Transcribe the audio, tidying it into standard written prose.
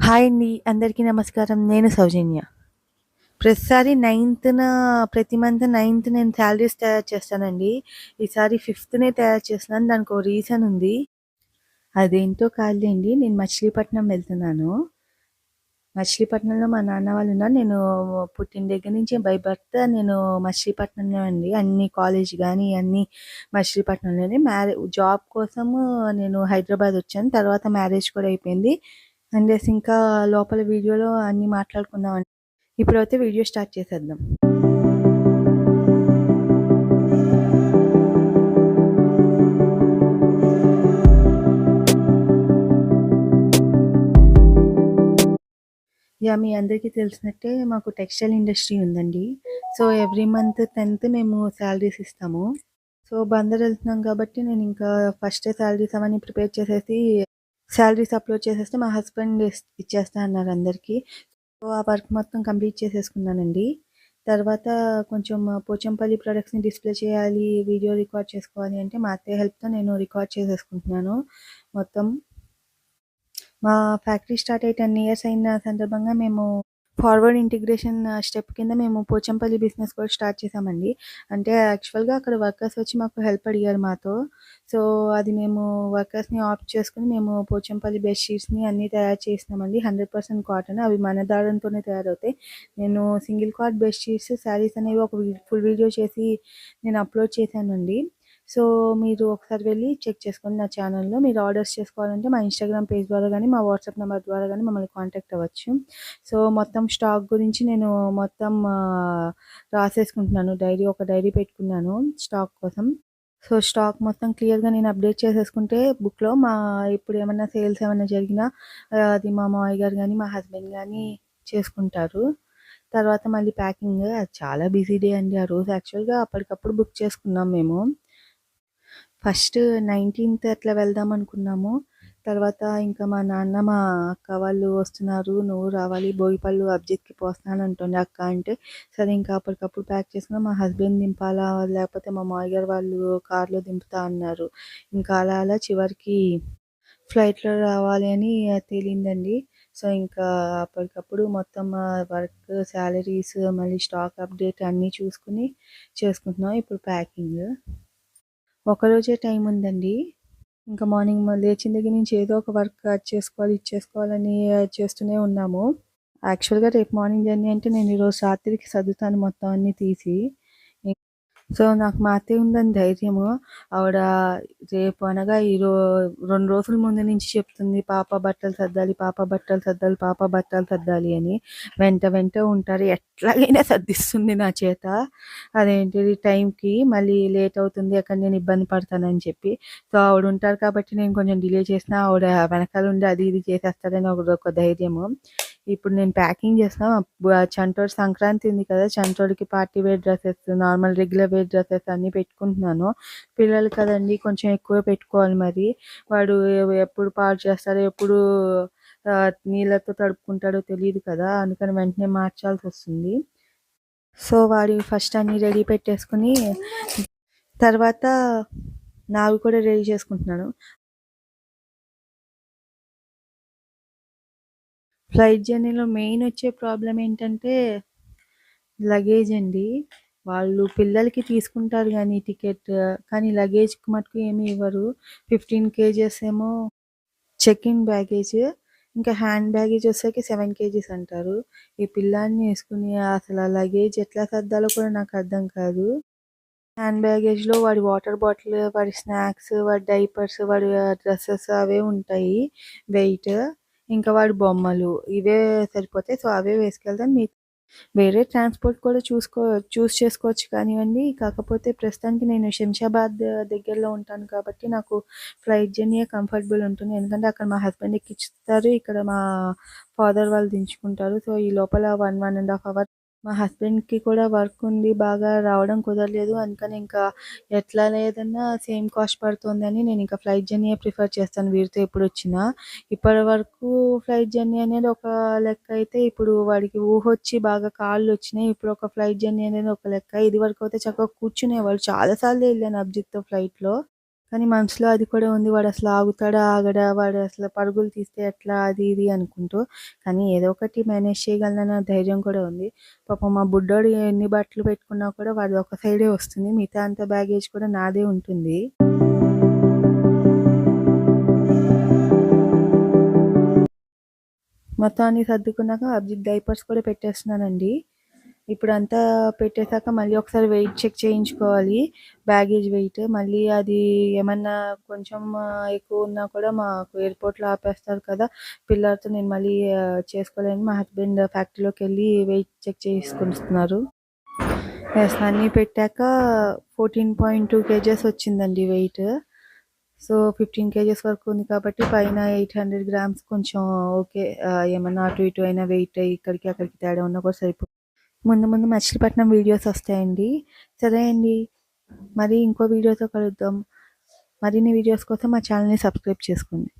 Hi అండి. అందరికీ నమస్కారం. నేను సౌజన్య. ప్రతిసారి ప్రతి మంత్ నైన్త్ నేను శాలరీస్ తయారు చేస్తానండి. ఈసారి ఫిఫ్త్‌నే తయారు చేస్తున్నాను. దానికో రీజన్ ఉంది. అదేంటో కాదులెండి. నేను మచిలీపట్నం వెళ్తున్నాను. మచిలీపట్నంలో మా నాన్న వాళ్ళున్నారు. నేను పుట్టిన దగ్గర నుంచి బై బర్త్ నేను మచిలీపట్నంలో అండి. అన్ని కాలేజ్ గానీ అన్నీ మచిలీపట్నంలోనే. జాబ్ కోసము నేను హైదరాబాద్ వచ్చాను. తర్వాత మ్యారేజ్ కూడా అయిపోయింది. అండేసి ఇంకా లోపల వీడియోలో అన్నీ మాట్లాడుకుందామండి. ఇప్పుడైతే వీడియో స్టార్ట్ చేసేద్దాం. మీ అందరికీ తెలిసినట్టే మాకు టెక్స్టైల్ ఇండస్ట్రీ ఉందండి. సో, ఎవ్రీ మంత్ 10థ్ మేము శాలరీస్ ఇస్తాము. సో, బందర్ వెళ్తున్నాం కాబట్టి నేనింకా ఫస్టే శాలరీస్ అవన్నీ ప్రిపేర్ చేసేసి శాలరీస్ అప్‌లోడ్ చేసేస్తే మా హస్బెండ్ ఇచ్చేస్తా అన్నారు అందరికీ. సో, ఆ వర్క్ మొత్తం కంప్లీట్ చేసేసుకున్నానండి. తర్వాత కొంచెం పోచంపల్లి ప్రొడక్ట్స్‌ని డిస్‌ప్లే చేయాలి, వీడియో రికార్డ్ చేసుకోవాలి అంటే మా అత్తయ్య హెల్ప్‌తో నేను రికార్డ్ చేసేసుకుంటున్నాను మొత్తం. మా ఫ్యాక్టరీ స్టార్ట్ అయ్యి 10 ఇయర్స్ అయిన సందర్భంగా మేము ఫార్వర్డ్ ఇంటిగ్రేషన్ స్టెప్ కింద మేము పోచంపల్లి బిజినెస్ కూడా స్టార్ట్ చేశామండి. అంటే యాక్చువల్‌గా అక్కడ వర్కర్స్ వచ్చి మాకు హెల్ప్ అడిగారు మాతో. సో, అది మేము వర్కర్స్‌ని ఆప్ట్ చేసుకొని మేము పోచంపల్లి బెడ్‌షీట్స్‌ని అన్నీ తయారు చేసినామండి. 100% కాటన్. అవి మన దారంతోనే తయారవుతాయి. నేను సింగిల్ కార్డ్ బెడ్‌షీట్స్, శారీస్ అనేవి ఒక ఫుల్ వీడియో చేసి నేను అప్‌లోడ్ చేశానండి. సో, మీరు ఒకసారి వెళ్లి చెక్ చేసుకోండి నా ఛానెల్‌లో. మీరు ఆర్డర్స్ చేసుకోవాలంటే మా ఇన్‌స్టాగ్రామ్ పేజ్ ద్వారా గానీ, మా వాట్సాప్ నంబర్ ద్వారా గానీ మమ్మల్ని కాంటాక్ట్ అవ్వచ్చు. సో, మొత్తం స్టాక్ గురించి నేను మొత్తం రాసేసుకుంటున్నాను. ఒక డైరీ పెట్టుకున్నాను స్టాక్ కోసం. సో, స్టాక్ మొత్తం క్లియర్‌గా నేను అప్డేట్ చేసేసుకుంటే బుక్‌లో ఇప్పుడు ఏమన్నా సేల్స్ ఏమన్నా జరిగినా అది మా మావయ్య గారు గానీ, మా హస్బెండ్ గానీ చేసుకుంటారు. తర్వాత మళ్ళీ ప్యాకింగ్ అది చాలా బిజీ డే అండి. ఆ రోజు యాక్చువల్‌గా అప్పటికప్పుడు బుక్ చేసుకున్నాం మేము. ఫస్ట్ 19థ్ అట్లా వెళ్దాం అనుకున్నాము. తర్వాత ఇంకా మా నాన్న, మా అక్క వాళ్ళు వస్తున్నారు. నువ్వు రావాలి భోగిపళ్ళు అభిజిత్‌కి పోస్తానంటుంది అక్క అంటే, సరే ఇంకా అప్పటికప్పుడు ప్యాక్ చేసుకున్నాం. మా హస్బెండ్ దింపాలా లేకపోతే మా మావయ్య గారు వాళ్ళు కార్‌లో దింపుతా అన్నారు. ఇంకా అలా అలా చివరికి ఫ్లైట్‌లో రావాలి అని తేలిందండి. సో, ఇంకా అప్పటికప్పుడు మొత్తం వర్క్, సాలరీస్ మళ్ళీ స్టాక్ అప్డేట్ అన్నీ చూసుకొని చేసుకుంటున్నాం. ఇప్పుడు ప్యాకింగ్. ఒకరోజే టైం ఉందండి. ఇంకా మార్నింగ్ లేచిన దగ్గర నుంచి ఏదో ఒక వర్క్ అది చేసుకోవాలి, ఇది చేసుకోవాలని చేస్తూనే ఉన్నాము. యాక్చువల్‌గా రేపు మార్నింగ్ జర్నీ అంటే నేను ఈరోజు రాత్రికి సర్దుతాను మొత్తం అన్నీ తీసి. సో, నాకు మా అత్తయ్య ఉందని ధైర్యము. ఆవిడ రేపు అనగా 2 రోజుల ముందు నుంచి చెప్తుంది. పాప బట్టలు సర్దాలి, పాప బట్టలు సర్దాలి, పాప బట్టలు సర్దాలి అని. వెంట ఉంటారు. ఎట్లాగైనా సర్దిస్తుంది నా చేత. అదేంటిది టైంకి మళ్ళీ లేట్ అవుతుంది. అక్కడ నేను ఇబ్బంది పడతానని చెప్పి. సో, ఆవిడుంటారు కాబట్టి నేను కొంచెం డిలే చేసినా ఆవిడ వెనకాలుండి అది ఇది చేసేస్తారని ఒక ధైర్యము. ఇప్పుడు నేను ప్యాకింగ్ చేస్తున్నా. చంటోడు సంక్రాంతి ఉంది కదా! చంటోడికి party wear dresses, normal regular wear dresses అన్నీ పెట్టుకుంటున్నాను. పిల్లలు కదండీ! కొంచెం ఎక్కువే పెట్టుకోవాలి మరి. వాడు ఎప్పుడు పాడు చేస్తాడో, ఎప్పుడు నీళ్ళతో తడుపుకుంటాడో తెలీదు కదా! అందుకని వెంటనే మార్చాల్సొస్తుంది. సో, వాడివి ఫస్ట్ అన్నీ రెడీ పెట్టేసుకొని, తర్వాత నావి కూడా రెడీ చేసుకుంటున్నాను. ఫ్లైట్ జర్నీలో మెయిన్ వచ్చే ప్రాబ్లమ్ ఏంటంటే లగేజ్ అండి. వాళ్ళు పిల్లలకి తీసుకుంటారు గానీ టికెట్, కానీ లగేజ్‌కి మటుకు ఏమి ఇవ్వరు. 15 కేజెస్ ఏమో చెక్ ఇన్ బ్యాగేజ్. ఇంకా హ్యాండ్ బ్యాగేజ్ వచ్చేసరికి 7 కేజీస్ అంటారు. ఈ పిల్లాడిని యేసుకొని అసలు ఆ లగేజ్ ఎట్లా సర్దాలో కూడా నాకు అర్థం కాదు. హ్యాండ్ బ్యాగేజ్‌లో వాడి వాటర్ బాటిల్, వాడి స్నాక్స్, వాడి డైపర్స్, వాడి డ్రెసెస్ అవే ఉంటాయి వెయిట్. ఇంకా వాడి బొమ్మలు ఇవే సరిపోతాయి. సో, అవే వేసుకెళ్తాను. వేరే ట్రాన్స్‌పోర్ట్ కూడా చూజ్ చేసుకోవచ్చు కానివ్వండి. కాకపోతే ప్రస్తుతానికి నేను శంషాబాద్ దగ్గరలో ఉంటాను కాబట్టి నాకు ఫ్లైట్ జర్నీయే కంఫర్టబుల్ ఉంటుంది. ఎందుకంటే అక్కడ మా హస్బెండ్ ఎక్కించుతారు. ఇక్కడ మా ఫాదర్ వాళ్ళు దించుకుంటారు. సో, ఈ లోపల 1 అవర్ మా హస్బెండ్‌కి కూడా వర్క్ ఉండి బాగా రావడం కుదరలేదు. అందుకని ఇంకా ఎట్లా లేదన్నా సేమ్ కాస్ట్ పడుతుందని నేనింకా ఫ్లైట్ జర్నీయే ప్రిఫర్ చేస్తాను వీరితో ఎప్పుడొచ్చినా. ఇప్పటి వరకు ఫ్లైట్ జర్నీ అనేది ఒక లెక్క అయితే, ఇప్పుడు వాడికి ఊహొచ్చి బాగా కాళ్ళొచ్చినాయి. ఇప్పుడు ఒక ఫ్లైట్ జర్నీ అనేది ఒక లెక్క. ఇదివరకైతే చక్కగా కూర్చునేవాడు. చాలా సార్లు ఎళ్ళాను అభిజిత్‌తో ఫ్లైట్‌లో. కానీ మనసులో అది కూడా ఉంది. వాడసలు ఆగుతాడా? ఆగడా? వాడు అసలు పరుగులు తీస్తే ఎట్లా? అది ఇది అనుకుంటూ. కానీ ఏదో ఒకటి మేనేజ్ చేయగలనన్న ధైర్యం కూడా ఉంది. పాపం మా బుడ్డోడు ఎన్ని బట్టలు పెట్టుకున్నా కూడా వాడిది ఒక సైడే వస్తుంది. మిగతా అంతా బ్యాగేజ్ కూడా నాదే ఉంటుంది. మొత్తం అన్నీ సర్దుకున్నాక అభిజిత్ డైపర్స్ కూడా పెట్టేస్తున్నానండి. ఇప్పుడంతా పెట్టేసాక మళ్ళీ ఒకసారి వెయిట్ చెక్ చేయించుకోవాలి. Baggage weight. మళ్ళీ అది ఏమన్నా కొంచెం ఎక్కువ ఉన్నా కూడా మాకు ఎయిర్‌పోర్ట్‌లో ఆపేస్తారు కదా! పిల్లలతో నేను మళ్ళీ చేసుకోలేను. మా హస్బెండ్ ఫ్యాక్టరీలోకెళ్ళి వెయిట్ చెక్ చేసుకొనొస్తున్నారు. యెస్. అన్నీ పెట్టాక 14.2 కేజెస్ వచ్చిందండి వెయిట్. సో, 15 కేజెస్ వరకు ఉంది కాబట్టి పైన 800 గ్రామ్స్ కొంచెం ఓకే. ఏమన్నా అటు ఇటు అయినా వెయిట్ ఇక్కడికి అక్కడికి తేడా ఉన్నా కూడా ముందు ముందు మచిలీపట్నం వీడియోస్ వస్తాయండి. సరే అండి. మరి ఇంకో వీడియోతో కలుద్దాం. మరిన్ని వీడియోస్ కోసం మా ఛానల్‌ని సబ్స్క్రైబ్ చేసుకోండి.